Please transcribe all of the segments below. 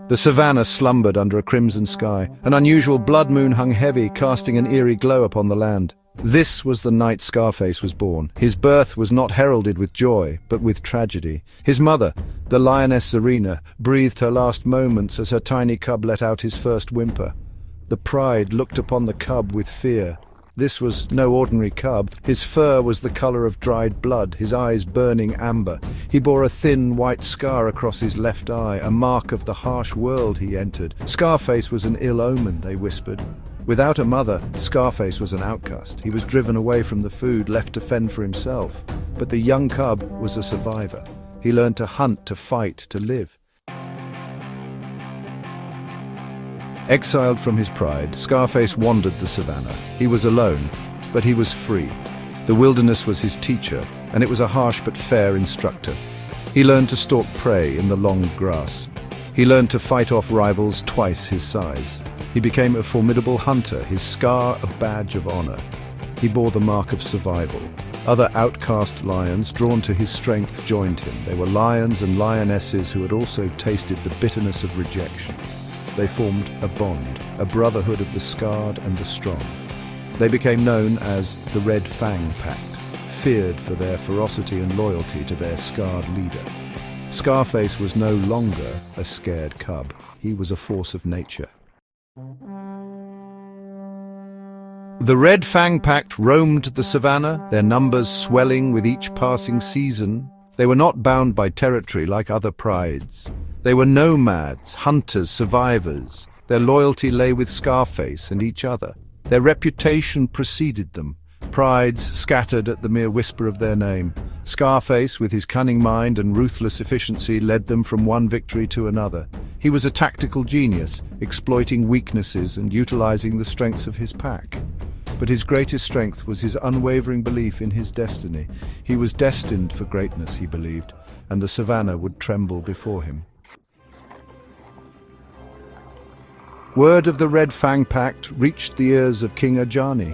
The savannah slumbered under a crimson sky. An unusual blood moon hung heavy, casting an eerie glow upon the land. This was the night Scarface was born. His birth was not heralded with joy, but with tragedy. His mother, the lioness Zara, breathed her last moments as her tiny cub let out his first whimper. The pride looked upon the cub with fear. This was no ordinary cub. His fur was the color of dried blood, his eyes burning amber. He bore a thin white scar across his left eye, a mark of the harsh world he entered. Scarface was an ill omen, they whispered. Without a mother, Scarface was an outcast. He was driven away from the food, left to fend for himself. But the young cub was a survivor. He learned to hunt, to fight, to live. Exiled from his pride, Scarface wandered the savannah. He was alone, but he was free. The wilderness was his teacher, and it was a harsh but fair instructor. He learned to stalk prey in the long grass. He learned to fight off rivals twice his size. He became a formidable hunter, his scar a badge of honor. He bore the mark of survival. Other outcast lions, drawn to his strength, joined him. They were lions and lionesses who had also tasted the bitterness of rejection. They formed a bond, a brotherhood of the scarred and the strong. They became known as the Red Fang Pact, feared for their ferocity and loyalty to their scarred leader. Scarface was no longer a scared cub. He was a force of nature. The Red Fang Pact roamed the savannah, their numbers swelling with each passing season. They were not bound by territory like other prides. They were nomads, hunters, survivors. Their loyalty lay with Scarface and each other. Their reputation preceded them. Prides scattered at the mere whisper of their name. Scarface, with his cunning mind and ruthless efficiency, led them from one victory to another. He was a tactical genius, exploiting weaknesses and utilizing the strengths of his pack. But his greatest strength was his unwavering belief in his destiny. He was destined for greatness, he believed, and the savannah would tremble before him. Word of the Red Fang Pact reached the ears of King Ajani.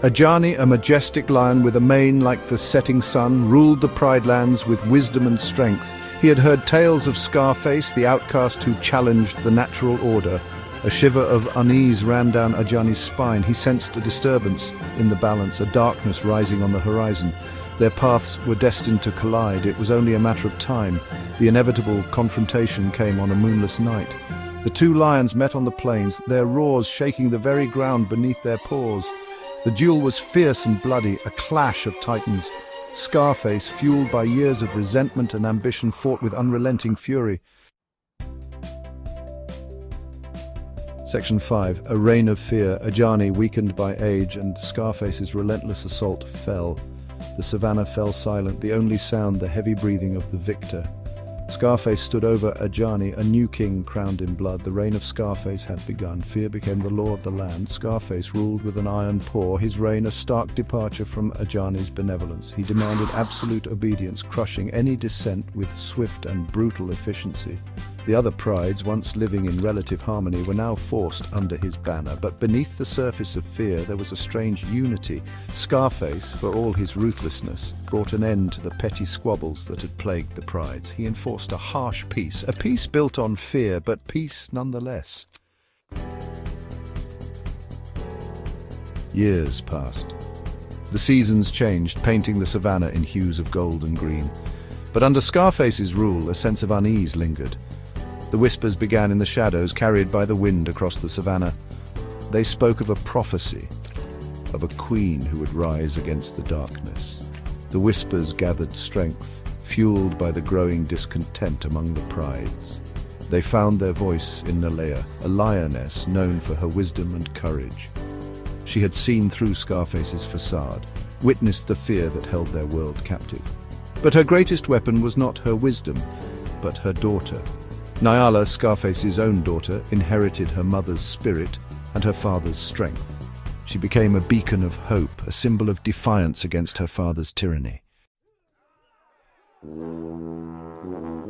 Ajani, a majestic lion with a mane like the setting sun, ruled the Pride Lands with wisdom and strength. He had heard tales of Scarface, the outcast who challenged the natural order. A shiver of unease ran down Ajani's spine. He sensed a disturbance in the balance, a darkness rising on the horizon. Their paths were destined to collide. It was only a matter of time. The inevitable confrontation came on a moonless night. The two lions met on the plains, their roars shaking the very ground beneath their paws. The duel was fierce and bloody, a clash of titans. Scarface, fueled by years of resentment and ambition, fought with unrelenting fury. Section 5. A reign of fear. Ajani, weakened by age and Scarface's relentless assault, fell. The savannah fell silent, the only sound the heavy breathing of the victor. Scarface stood over Ajani, a new king crowned in blood. The reign of Scarface had begun. Fear became the law of the land. Scarface ruled with an iron paw, his reign a stark departure from Ajani's benevolence. He demanded absolute obedience, crushing any dissent with swift and brutal efficiency. The other prides, once living in relative harmony, were now forced under his banner. But beneath the surface of fear there was a strange unity. Scarface, for all his ruthlessness, brought an end to the petty squabbles that had plagued the prides. He enforced a harsh peace, a peace built on fear, but peace nonetheless. Years passed. The seasons changed, painting the savannah in hues of gold and green. But under Scarface's rule, a sense of unease lingered. The whispers began in the shadows, carried by the wind across the savannah. They spoke of a prophecy, of a queen who would rise against the darkness. The whispers gathered strength, fueled by the growing discontent among the prides. They found their voice in Nalea, a lioness known for her wisdom and courage. She had seen through Scarface's facade, witnessed the fear that held their world captive. But her greatest weapon was not her wisdom, but her daughter. Nyala, Scarface's own daughter, inherited her mother's spirit and her father's strength. She became a beacon of hope, a symbol of defiance against her father's tyranny.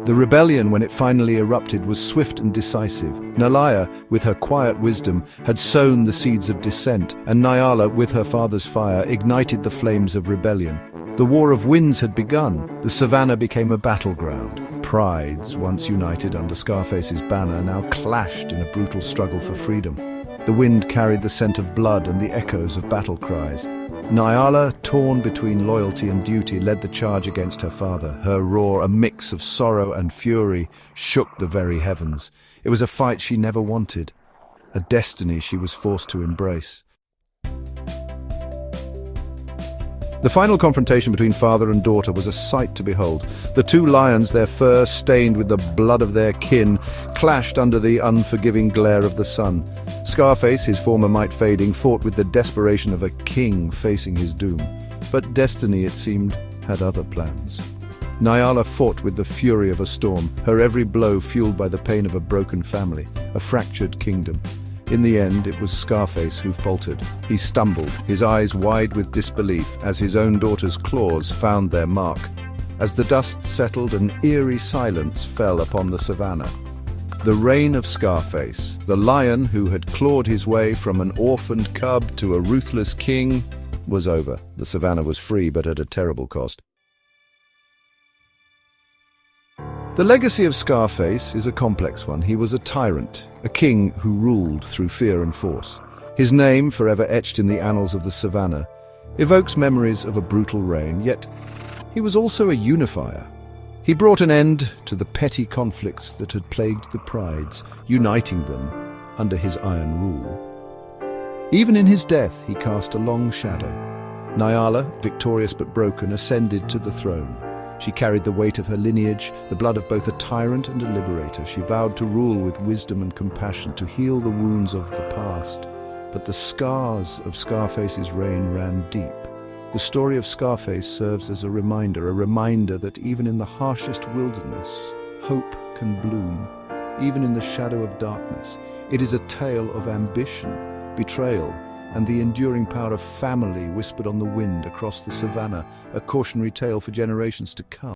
The rebellion, when it finally erupted, was swift and decisive. Nalaya, with her quiet wisdom, had sown the seeds of dissent, and Nyala, with her father's fire, ignited the flames of rebellion. The War of Winds had begun. The savannah became a battleground. prides, once united under Scarface's banner, now clashed in a brutal struggle for freedom. The wind carried the scent of blood and the echoes of battle cries. Nyala, torn between loyalty and duty, led the charge against her father. Her roar, a mix of sorrow and fury, shook the very heavens. It was a fight she never wanted, a destiny she was forced to embrace. The final confrontation between father and daughter was a sight to behold. The two lions, their fur stained with the blood of their kin, clashed under the unforgiving glare of the sun. Scarface, his former might fading, fought with the desperation of a king facing his doom. But destiny, it seemed, had other plans. Nyala fought with the fury of a storm, her every blow fueled by the pain of a broken family, a fractured kingdom. In the end, it was Scarface who faltered. He stumbled, his eyes wide with disbelief, as his own daughter's claws found their mark. As the dust settled, an eerie silence fell upon the savannah. The reign of Scarface, the lion who had clawed his way from an orphaned cub to a ruthless king, was over. The savannah was free, but at a terrible cost. The legacy of Scarface is a complex one. He was a tyrant, a king who ruled through fear and force. His name, forever etched in the annals of the savannah, evokes memories of a brutal reign, yet he was also a unifier. He brought an end to the petty conflicts that had plagued the prides, uniting them under his iron rule. Even in his death, he cast a long shadow. Nyala, victorious but broken, ascended to the throne. She carried the weight of her lineage, the blood of both a tyrant and a liberator. She vowed to rule with wisdom and compassion, to heal the wounds of the past. But the scars of Scarface's reign ran deep. The story of Scarface serves as a reminder that even in the harshest wilderness, hope can bloom. Even in the shadow of darkness, it is a tale of ambition, betrayal, and the enduring power of family whispered on the wind across the savannah, a cautionary tale for generations to come.